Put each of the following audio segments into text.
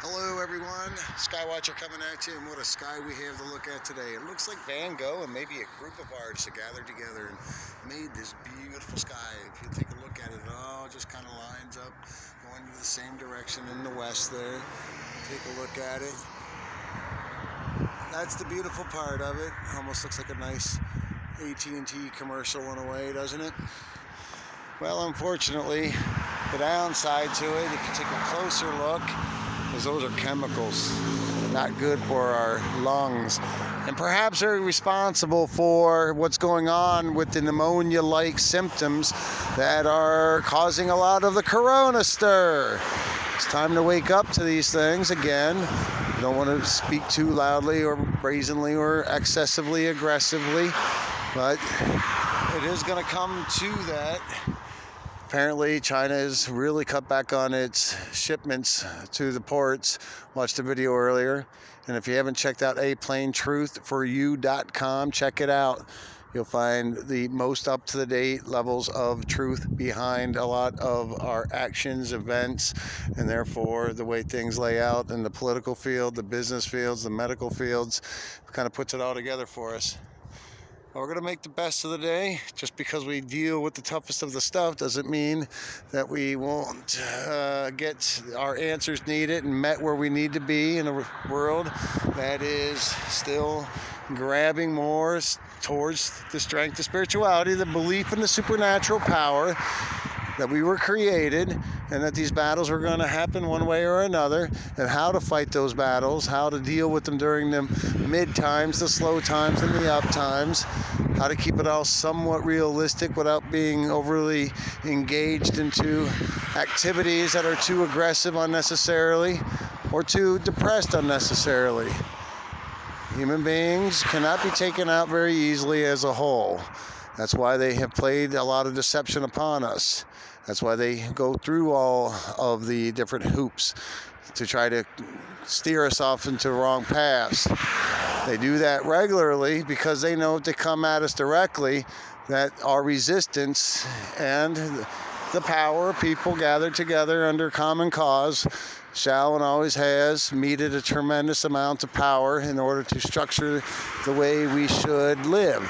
Hello everyone, Skywatcher coming at you, and what a sky we have to look at today. It looks like Van Gogh and maybe a group of artists that gathered together and made this beautiful sky. If you take a look at it, it all just kind of lines up, going to the same direction in the west there. Take a look at it. That's the beautiful part of it. Almost looks like a nice AT&T commercial in a way, doesn't it? Well, unfortunately, the downside to it, if you take a closer look, is those are chemicals not good for our lungs, and perhaps they're responsible for what's going on with the pneumonia-like symptoms that are causing a lot of the corona stir. It's time to wake up to these things again. You don't want to speak too loudly or brazenly or excessively aggressively, but it is going to come to that. Apparently, China has really cut back on its shipments to the ports. Watched the video earlier. And if you haven't checked out aplaintruthforyou.com, check it out. You'll find the most up-to-the-date levels of truth behind a lot of our actions, events, and therefore the way things lay out in the political field, the business fields, the medical fields. Kind of puts it all together for us. We're going to make the best of the day. Just because we deal with the toughest of the stuff doesn't mean that we won't get our answers needed and met where we need to be in a world that is still grabbing more towards the strength of spirituality, the belief in the supernatural power that we were created, and that these battles are going to happen one way or another, and how to fight those battles, how to deal with them during the mid times, the slow times, and the up times, how to keep it all somewhat realistic without being overly engaged into activities that are too aggressive unnecessarily or too depressed unnecessarily. Human beings cannot be taken out very easily as a whole. That's why they have played a lot of deception upon us. That's why they go through all of the different hoops to try to steer us off into wrong paths. They do that regularly because they know if they come at us directly, that our resistance and the power of people gathered together under common cause shall and always has needed a tremendous amount of power in order to structure the way we should live.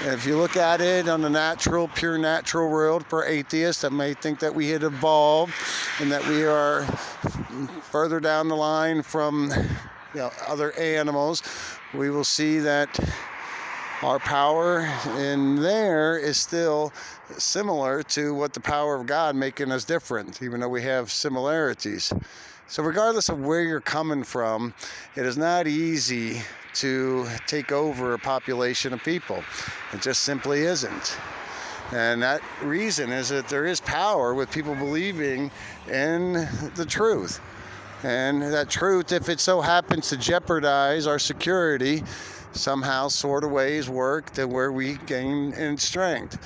If you look at it on the natural, pure natural world, for atheists that may think that we had evolved and that we are further down the line from other animals, we will see that our power in there is still similar to what the power of God making us different, even though we have similarities. So regardless of where you're coming from, it is not easy to take over a population of people. It just simply isn't. And that reason is that there is power with people believing in the truth. And that truth, if it so happens to jeopardize our security, somehow sort of ways work to where we gain in strength.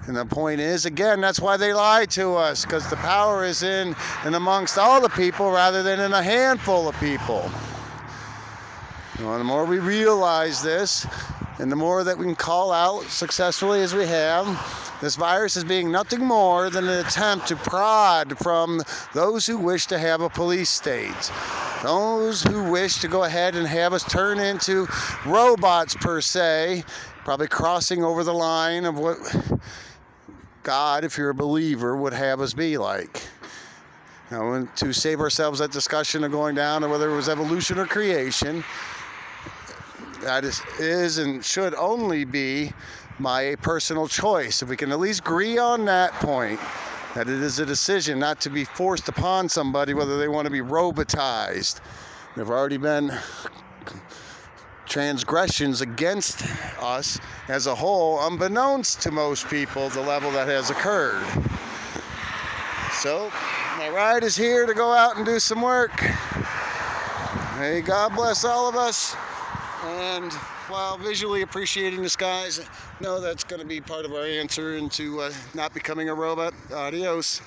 And the point is, again, that's why they lie to us, because the power is in and amongst all the people rather than in a handful of people. Well, the more we realize this, and the more that we can call out successfully as we have, this virus is being nothing more than an attempt to prod from those who wish to have a police state. Those who wish to go ahead and have us turn into robots per se, probably crossing over the line of what God, if you're a believer, would have us be like. Now, to save ourselves that discussion of going down to whether it was evolution or creation, that is and should only be my personal choice. If we can at least agree on that point, that it is a decision not to be forced upon somebody whether they want to be robotized. There have already been transgressions against us as a whole, unbeknownst to most people, the level that has occurred. So, my ride is here to go out and do some work. May God bless all of us. And while visually appreciating the skies, know that's going to be part of our answer into not becoming a robot. Adios.